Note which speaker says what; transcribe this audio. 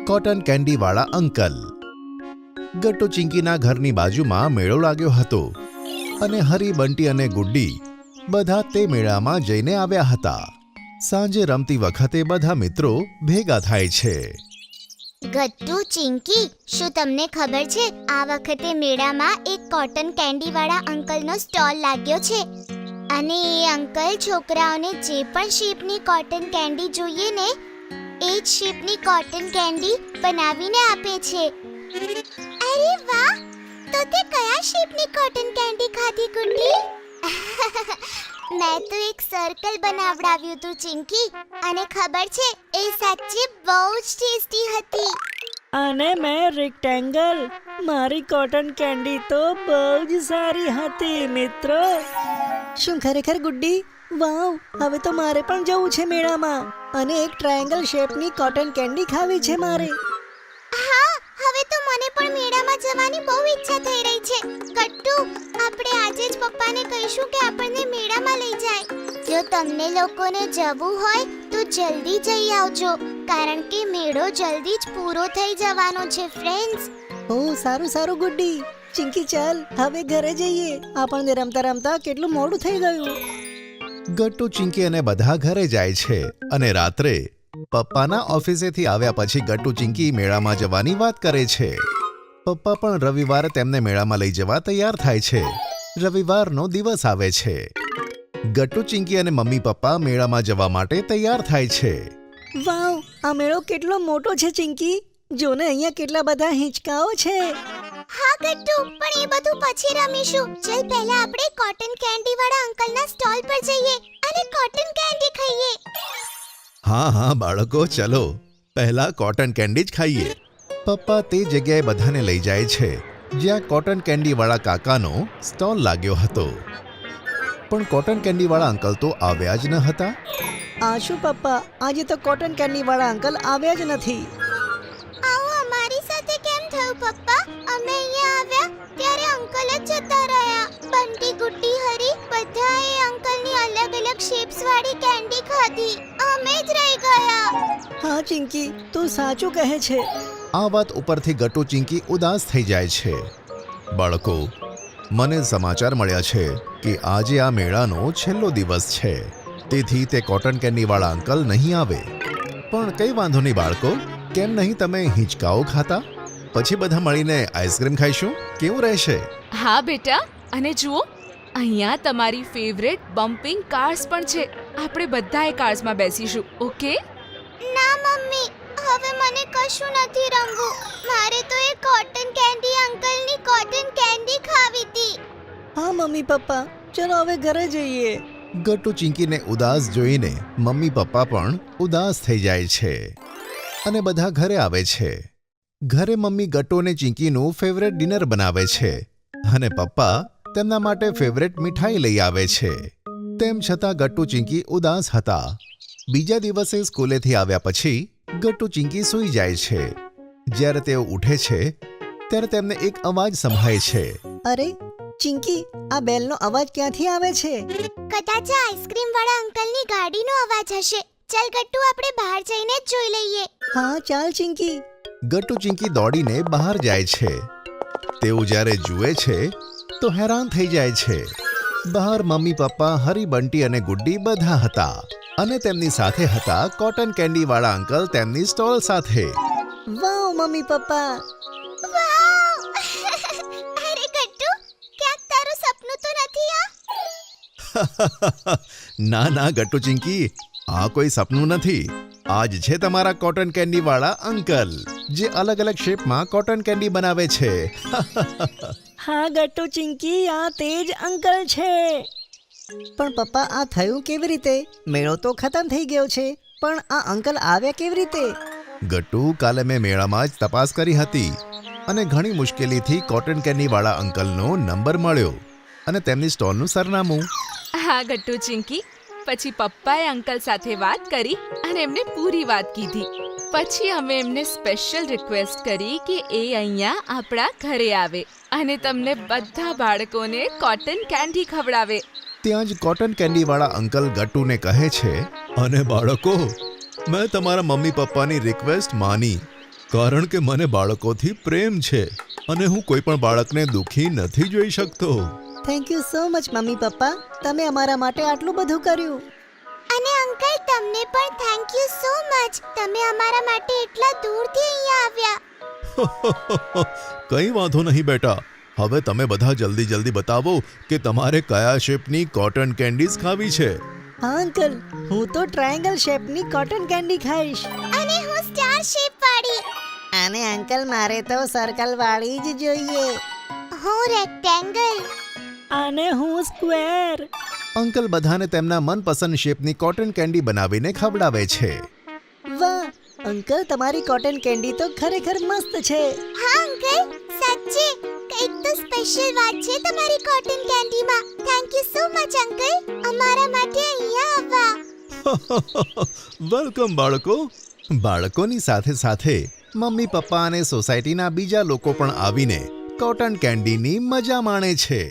Speaker 1: Cotton કેન્ડીવાળા uncle. Gattu ચિંકીના ઘરની બાજુમાં મેળો લાગ્યો હતો અને હરી, બંટી અને ગુડ્ડી બધા તે મેળામાં જઈને આવ્યા હતા. સાંજે રમતી વખતે બધા મિત્રો ભેગા થાય છે.
Speaker 2: ગટ્ટુ, ચિંકી, શું તમને ખબર છે આ વખતે મેળામાં એક કોટન કેન્ડીવાળા અંકલનો સ્ટોલ લાગ્યો છે અને એ અંકલ છોકરાઓને જે પણ શેપની કોટન કેન્ડી જોઈએ ને એ જ શેપની કોટન કેન્ડી બનાવીને આપે છે. અરે વાહ! તો તે કયા શેપની કોટન કેન્ડી ખાધી ગુડ્ડી? મેં તો એક સર્કલ બનાવડાવ્યું હતું ચિંકી, અને ખબર છે એ સાચે બહુ જ ટેસ્ટી હતી.
Speaker 3: અને મેં રેક્ટેંગલ. મારી કોટન કેન્ડી તો બહુ જ સારી હતી મિત્રો. શું ખરેખર ગુડ્ડી? વાવ! હવે તો મારે પણ જવું છે મેળામાં અને એક ટ્રાયેંગલ શેપની કોટન કેન્ડી ખાવી છે મારે.
Speaker 2: હા, હવે તો મને પણ મેળામાં જવાની બહુ ઈચ્છા થઈ રહી છે. ગટ્ટુ, આપણે આજે જ પપ્પાને કહીશું કે આપણને મેળામાં લઈ જાય. જો તમને લોકોને જવું હોય તો જલ્દી જઈ આવજો, કારણ કે મેળો જલ્દી જ પૂરો થઈ જવાનો છે ફ્રેન્ડ્સ.
Speaker 3: ઓહ, સારું સારું ગુડ્ડી. ચિંકી, ચાલ હવે ઘરે જઈએ. આપણને રમતા રમતા કેટલું મોડું થઈ ગયું.
Speaker 1: ગટ્ટુ, ચિંકી અને બધા ઘરે જાય છે અને રાત્રે પપ્પાના ઓફિસેથી આવ્યા પછી ગટ્ટુ ચિંકી મેળામાં જવાની વાત કરે છે. પપ્પા પણ રવિવારે તેમને મેળામાં લઈ જવા તૈયાર થાય છે. રવિવારનો દિવસ આવે છે. ગટ્ટુ, ચિંકી અને મમ્મી પપ્પા મેળામાં જવા માટે તૈયાર થાય છે.
Speaker 3: વાવ! આ મેળો કેટલો મોટો છે ચિંકી. જોને અહીંયા કેટલા બધા હિંચકાઓ છે.
Speaker 2: હા ગટ્ટુ, પણ એ બધું પછી રમીશું. ચલ પહેલા આપણે કોટન કેન્ડી વાળા અંકલના સ્ટોલ પર જઈએ અને કોટન કેન્ડી ખાઈએ.
Speaker 1: હા બાળકો, ચલો પહેલા કોટન કેન્ડી જ ખાઈએ. પપ્પા તે જગ્યાએ બધાને લઈ જાય છે જ્યાં કોટન કેન્ડીવાળા કાકાનો સ્ટોલ લાગ્યો હતો. પણ કોટન કેન્ડીવાળા અંકલ તો આવ્યા જ ન હતા.
Speaker 3: આ શું પપ્પા, આજે તો કોટન કેન્ડી વાળા અંકલ આવ્યા જ નથી.
Speaker 2: આવું અમારી સાથે કેમ થયું પપ્પા? અમે અહીંયા આવ્યા ત્યારે અંકલ જ જતા રહ્યા. બંટી, ગુડ્ડી, હરી બધાએ અંકલની અલગ અલગ શેપ્સ વાળી કેન્ડી ખાધી. અમે જ રહી ગયા.
Speaker 3: હા ચિંકી, તું સાચું કહે છે.
Speaker 1: આ વાત ઉપરથી ગટ્ટુ ચિંકી ઉદાસ થઈ જાય છે. બાળકો, મને સમાચાર મળ્યા છે કે આજે આ મેળાનો છેલ્લો દિવસ છે, તેથી તે કોટન કેન્ડીવાળા અંકલ નહીં આવે. પણ કંઈ વાંધો નહીં બાળકો, કેમ નહીં તમે હિંચકાઓ ખાતા? પછી બધા મળીને આઈસ્ક્રીમ ખાઈશું. કેવું રહેશે?
Speaker 4: હા બેટા, અને જુઓ અહીંયા તમારી ફેવરેટ બમ્પિંગ કાર્સ પણ છે. આપણે બધા એ કાર્સમાં બેસીશું. ઓકે?
Speaker 2: ના મમ્મી, હવે મને કશું નથી રમવું. મારે તો એ કોટન કેન્ડી અંકલની કોટન કેન્ડી ખાવી હતી.
Speaker 3: હા મમ્મી પપ્પા, ચલો હવે ઘરે જઈએ.
Speaker 1: ગટ્ટુ ચિંકીને ઉદાસ જોઈને મમ્મી પપ્પા પણ ઉદાસ થઈ જાય છે અને બધા ઘરે આવે છે. ઘરે મમ્મી ગટ્ટુ અને ચિંકીનું ફેવરેટ ડિનર બનાવે છે અને પપ્પા તેમના માટે ફેવરેટ મીઠાઈ લઈ આવે છે. તેમ છતાં ગટ્ટુ ચિંકી ઉદાસ હતા. બીજા દિવસે સ્કૂલેથી આવ્યા પછી ગટ્ટુ ચિંકી સૂઈ જાય છે. જ્યારે તેઓ ઉઠે છે ત્યારે તેમને એક અવાજ સંભળાય છે.
Speaker 3: અરે ચિંકી, આ બેલનો અવાજ ક્યાંથી આવે છે?
Speaker 2: કદાચ આ આઈસ્ક્રીમ વાળા અંકલની ગાડીનો અવાજ હશે. ચાલ ગટ્ટુ, આપણે બહાર જઈને જ જોઈ લઈએ.
Speaker 3: હા ચાલ ચિંકી.
Speaker 1: ગટ્ટુ ચિંકી દોડીને બહાર જાય છે. તેઓ જ્યારે જુએ છે તો હેરાન થઈ જાય છે. બહાર મમ્મી પપ્પા, હરી, બંટી અને ગુડ્ડી બધા હતા અને તેમની સાથે હતા કોટન કેન્ડીવાળા અંકલ તેમની સ્ટોલ સાથે.
Speaker 3: વાવ મમ્મી પપ્પા!
Speaker 2: વાવ! અરે ગટ્ટુ, ક્યાંક તારું સપનું તો નથી આ?
Speaker 1: ના ગટ્ટુ ચિંકી, આ કોઈ સપનું નથી. આજ છે તમારા કોટન કેન્ડીવાળા અંકલ, જે અલગ અલગ શેપમાં કોટન કેન્ડી બનાવે છે.
Speaker 3: હા ગટ્ટુ ચિંકી, આ તે જ અંકલ છે. પણ પપ્પા, આ થયું કેવી રીતે? મેળો તો ખતમ થઈ ગયો છે, પણ આ અંકલ આવ્યા કેવી રીતે?
Speaker 1: ગટ્ટુ, કાલે મેં મેળામાં જ તપાસ કરી હતી અને ઘણી મુશ્કેલીથી કોટન કેન્ડીવાળા અંકલનો નંબર મળ્યો અને તેમની સ્ટોલનું સરનામું.
Speaker 4: હા ગટ્ટુ ચિંકી, પછી પપ્પાએ અંકલ સાથે વાત કરી અને એમને પૂરી વાત કીધી. પછી અમે એમને સ્પેશિયલ રિક્વેસ્ટ કરી કે એ અહીંયા આપણા ઘરે આવે અને તમને બધા બાળકોને કોટન કેન્ડી ખવડાવે.
Speaker 1: ત્યાં જ કોટન કેન્ડીવાળા અંકલ ગટ્ટુને કહે છે, અને બાળકો, મેં તમારા મમ્મી પપ્પાની રિક્વેસ્ટ માની કારણ કે મને બાળકોથી પ્રેમ છે અને હું કોઈ પણ બાળકને દુખી નથી જોઈ શકતો.
Speaker 3: Thank you so much mummy papa, તમે અમારા માટે આટલું બધું કર્યું.
Speaker 2: અને અંકલ તમને પણ થેન્ક યુ સો મચ. તમે અમારા માટે એટલા દૂરથી અહીંયા આવ્યા.
Speaker 1: કંઈ વાંધો નહીં બેટા. હવે તમે બધા જલ્દી બતાવો કે તમારે કયા શેપની કોટન કેન્ડીઝ ખાવી છે.
Speaker 3: હા અંકલ, હું તો ટ્રાયેંગલ શેપની કોટન કેન્ડી ખાઈશ.
Speaker 2: અને હું સ્ટાર શેપ વાળી.
Speaker 3: અને અંકલ મારે તો સર્કલ વાળી જ જોઈએ.
Speaker 2: હું રેક્ટેંગલ.
Speaker 3: અને હું સ્ક્વેર.
Speaker 1: અંકલ બધાને તેમના મનપસંદ શેપની કોટન કેન્ડી બનાવીને ખવડાવે છે.
Speaker 3: વાહ અંકલ, તમારી કોટન કેન્ડી તો ખરેખર મસ્ત છે.
Speaker 2: હા અંકલ, સાચે કંઈક તો સ્પેશિયલ વાત છે તમારી કોટન કેન્ડીમાં. Thank you so much uncle, અમારા માટે અહીંયા આવવા.
Speaker 1: વેલકમ બાળકો. બાળકોની સાથે સાથે મમ્મી પપ્પા અને સોસાયટીના બીજા લોકો પણ આવીને કોટન કેન્ડીની મજા માણે છે.